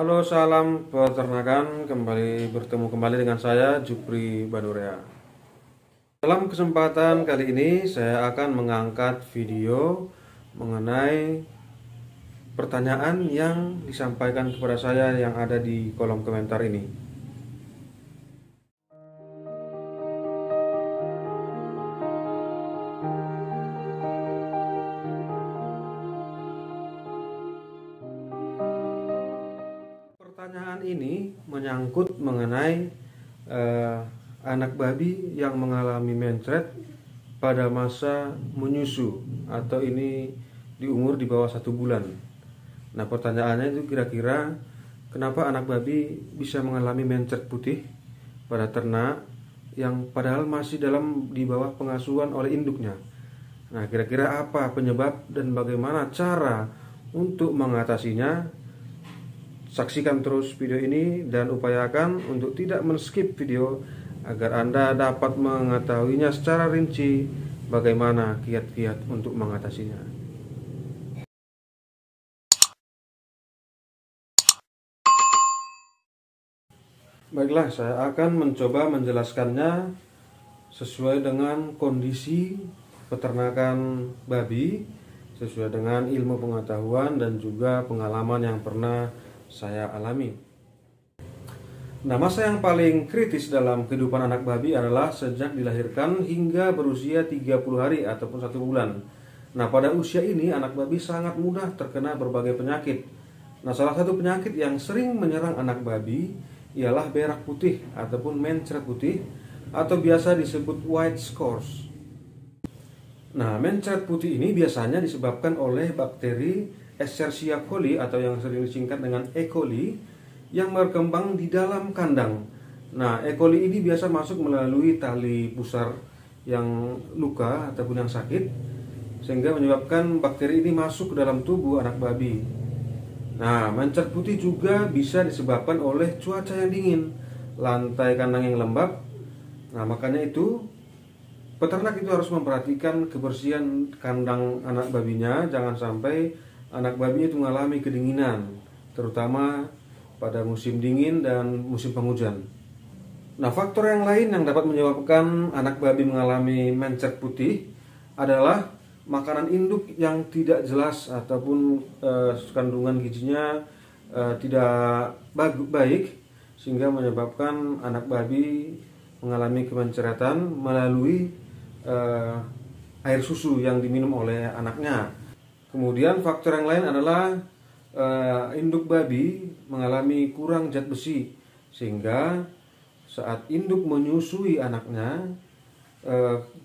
Halo, salam peternakan. Bertemu kembali dengan saya Jupri Banurea. Dalam kesempatan kali ini saya akan mengangkat video mengenai pertanyaan yang disampaikan kepada saya yang ada di kolom komentar ini. Pertanyaan ini menyangkut mengenai anak babi yang mengalami mencret pada masa menyusu atau ini di umur di bawah 1 bulan. Nah, pertanyaannya itu kira-kira kenapa anak babi bisa mengalami mencret putih pada ternak yang padahal masih di bawah pengasuhan oleh induknya. Nah, kira-kira apa penyebab dan bagaimana cara untuk mengatasinya? Saksikan terus video ini dan upayakan untuk tidak men-skip video agar Anda dapat mengetahuinya secara rinci bagaimana kiat-kiat untuk mengatasinya. Baiklah, saya akan mencoba menjelaskannya sesuai dengan kondisi peternakan babi, sesuai dengan ilmu pengetahuan dan juga pengalaman yang pernah saya alami. Nah, masa yang paling kritis dalam kehidupan anak babi adalah sejak dilahirkan hingga berusia 30 hari ataupun 1 bulan. Nah, pada usia ini anak babi sangat mudah terkena berbagai penyakit. Nah, salah satu penyakit yang sering menyerang anak babi ialah berak putih ataupun mencret putih atau biasa disebut white scores. Nah, mencret putih ini biasanya disebabkan oleh bakteri Escherichia coli atau yang sering disingkat dengan E. coli yang berkembang di dalam kandang. Nah, E. coli ini biasa masuk melalui tali pusar yang luka ataupun yang sakit sehingga menyebabkan bakteri ini masuk ke dalam tubuh anak babi. Nah, mencret putih juga bisa disebabkan oleh cuaca yang dingin, lantai kandang yang lembab. Nah, makanya itu peternak itu harus memperhatikan kebersihan kandang anak babinya, jangan sampai anak babi itu mengalami kedinginan, terutama pada musim dingin dan musim penghujan. Nah, faktor yang lain yang dapat menyebabkan anak babi mengalami mencret putih adalah makanan induk yang tidak jelas ataupun kandungan gizinya tidak baik, sehingga menyebabkan anak babi mengalami kemenceretan melalui air susu yang diminum oleh anaknya. Kemudian faktor yang lain adalah induk babi mengalami kurang zat besi, sehingga saat induk menyusui anaknya,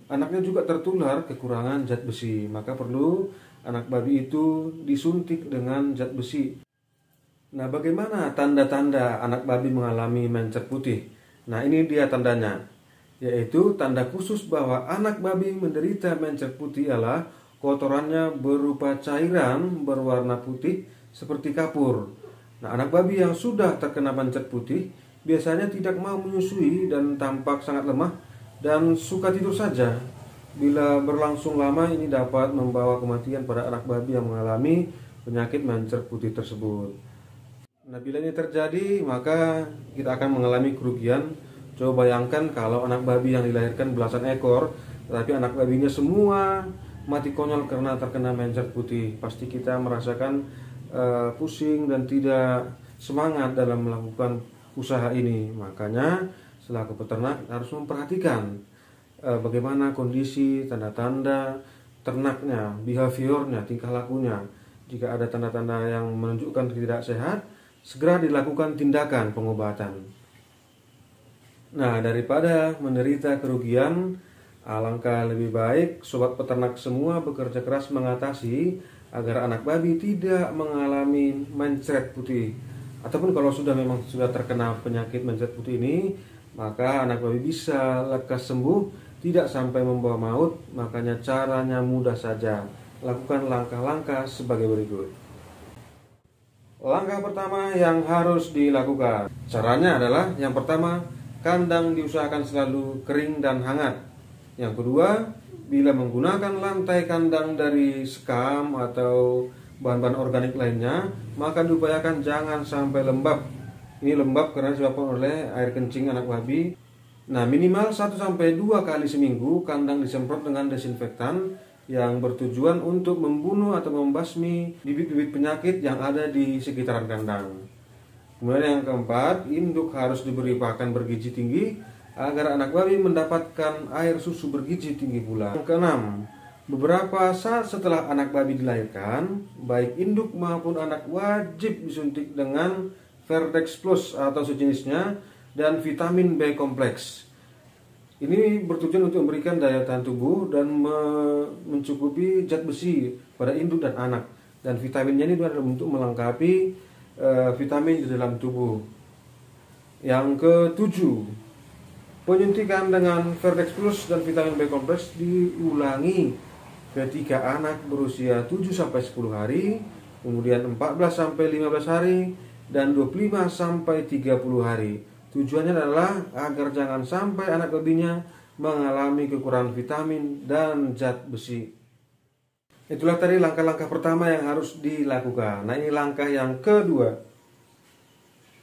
anaknya juga tertular kekurangan zat besi. Maka perlu anak babi itu disuntik dengan zat besi. Nah, bagaimana tanda-tanda anak babi mengalami mencret putih? Nah, ini dia tandanya, yaitu tanda khusus bahwa anak babi menderita mencret putih adalah kotorannya berupa cairan berwarna putih seperti kapur. Nah, anak babi yang sudah terkena mencret putih biasanya tidak mau menyusui dan tampak sangat lemah dan suka tidur saja. Bila berlangsung lama, ini dapat membawa kematian pada anak babi yang mengalami penyakit mencret putih tersebut. Nah, bila ini terjadi, maka kita akan mengalami kerugian. Coba bayangkan kalau anak babi yang dilahirkan belasan ekor, tetapi anak babinya semua mati konyol karena terkena mencret putih. Pasti kita merasakan pusing dan tidak semangat dalam melakukan usaha ini. Makanya selaku peternak harus memperhatikan bagaimana kondisi tanda-tanda ternaknya, behaviornya, tingkah lakunya. Jika ada tanda-tanda yang menunjukkan tidak sehat, segera dilakukan tindakan pengobatan. Nah, daripada menderita kerugian, alangkah lebih baik sobat peternak semua bekerja keras mengatasi agar anak babi tidak mengalami mencret putih. Ataupun kalau memang sudah terkena penyakit mencret putih ini, maka anak babi bisa lekas sembuh, tidak sampai membawa maut. Makanya caranya mudah saja. Lakukan langkah-langkah sebagai berikut. Langkah pertama yang harus dilakukan, caranya adalah yang pertama, kandang diusahakan selalu kering dan hangat. Yang kedua, bila menggunakan lantai kandang dari sekam atau bahan-bahan organik lainnya, maka diupayakan jangan sampai lembab. Ini lembab karena disebabkan oleh air kencing anak babi. Nah, minimal 1-2 kali seminggu kandang disemprot dengan desinfektan yang bertujuan untuk membunuh atau membasmi bibit-bibit penyakit yang ada di sekitaran kandang. Kemudian yang keempat, induk harus diberi pakan bergizi tinggi agar anak babi mendapatkan air susu bergizi tinggi pula. Yang keenam, beberapa saat setelah anak babi dilahirkan, baik induk maupun anak wajib disuntik dengan Verdex Plus atau sejenisnya dan vitamin B kompleks. Ini bertujuan untuk memberikan daya tahan tubuh dan mencukupi zat besi pada induk dan anak. Dan vitaminnya ini adalah untuk melengkapi vitamin di dalam tubuh. Yang ketujuh, penyuntikan dengan Verdex Plus dan vitamin B kompleks diulangi ketika anak berusia 7-10 hari, kemudian 14-15 hari, dan 25-30 hari. Tujuannya adalah agar jangan sampai anak babinya mengalami kekurangan vitamin dan zat besi. Itulah tadi langkah-langkah pertama yang harus dilakukan. Nah, ini langkah yang kedua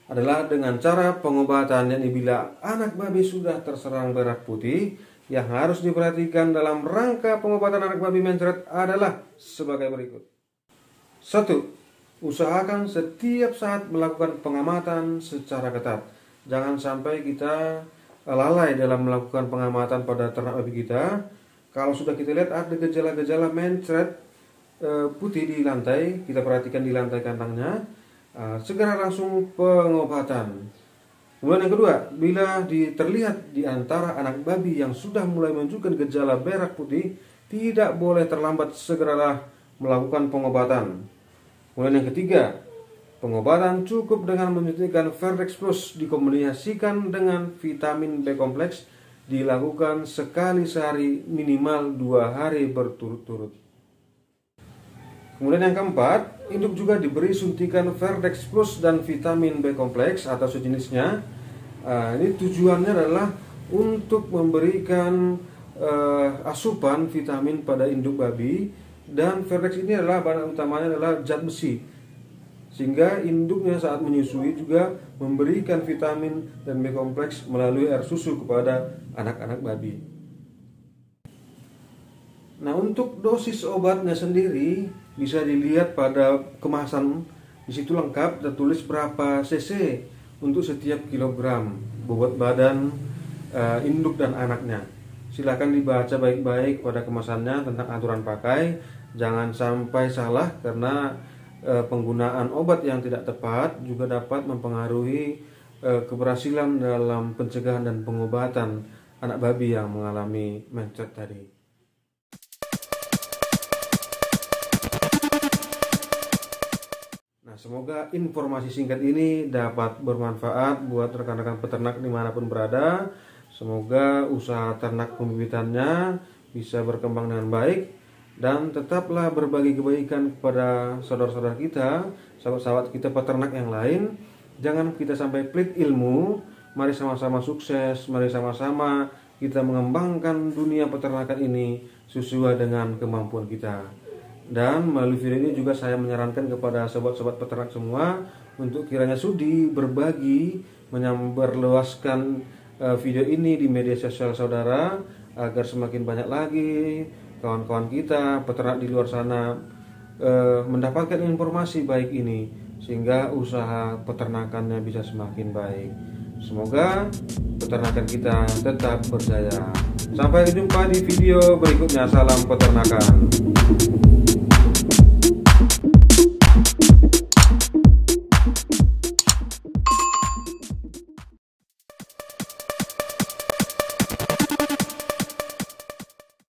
adalah dengan cara pengobatan, yakni bila anak babi sudah terserang berak putih, yang harus diperhatikan dalam rangka pengobatan anak babi mencret adalah sebagai berikut. 1. Usahakan setiap saat melakukan pengamatan secara ketat. Jangan sampai kita lalai dalam melakukan pengamatan pada ternak babi kita. Kalau sudah kita lihat ada gejala-gejala mencret putih di lantai, kita perhatikan di lantai kandangnya, segera langsung pengobatan. Kemudian yang kedua, bila terlihat di antara anak babi yang sudah mulai menunjukkan gejala berak putih, tidak boleh terlambat, segeralah melakukan pengobatan. Kemudian yang ketiga, pengobatan cukup dengan menyuntikkan Verdex Plus dikombinasikan dengan vitamin B kompleks, dilakukan sekali sehari minimal 2 hari berturut-turut. Kemudian yang keempat, induk juga diberi suntikan Verdex Plus dan vitamin B kompleks atau sejenisnya. Ini tujuannya adalah untuk memberikan asupan vitamin pada induk babi. Dan Verdex ini adalah bahan utamanya adalah zat besi, sehingga induknya saat menyusui juga memberikan vitamin dan B kompleks melalui air susu kepada anak-anak babi. Nah, untuk dosis obatnya sendiri bisa dilihat pada kemasan. Di situ lengkap tertulis berapa cc untuk setiap kilogram bobot badan induk dan anaknya. Silakan dibaca baik-baik pada kemasannya tentang aturan pakai. Jangan sampai salah, karena penggunaan obat yang tidak tepat juga dapat mempengaruhi keberhasilan dalam pencegahan dan pengobatan anak babi yang mengalami mencret tadi. Nah, semoga informasi singkat ini dapat bermanfaat buat rekan-rekan peternak dimanapun berada. Semoga usaha ternak pembibitannya bisa berkembang dengan baik. Dan tetaplah berbagi kebaikan kepada saudara-saudara kita, sahabat-sahabat kita peternak yang lain. Jangan kita sampai pelit ilmu. Mari sama-sama sukses, mari sama-sama kita mengembangkan dunia peternakan ini sesuai dengan kemampuan kita. Dan melalui video ini juga saya menyarankan kepada sobat-sobat peternak semua untuk kiranya sudi berbagi, menyebarluaskan video ini di media sosial saudara, agar semakin banyak lagi kawan-kawan kita peternak di luar sana mendapatkan informasi baik ini, sehingga usaha peternakannya bisa semakin baik. Semoga peternakan kita tetap berjaya. Sampai jumpa di video berikutnya. Salam peternakan.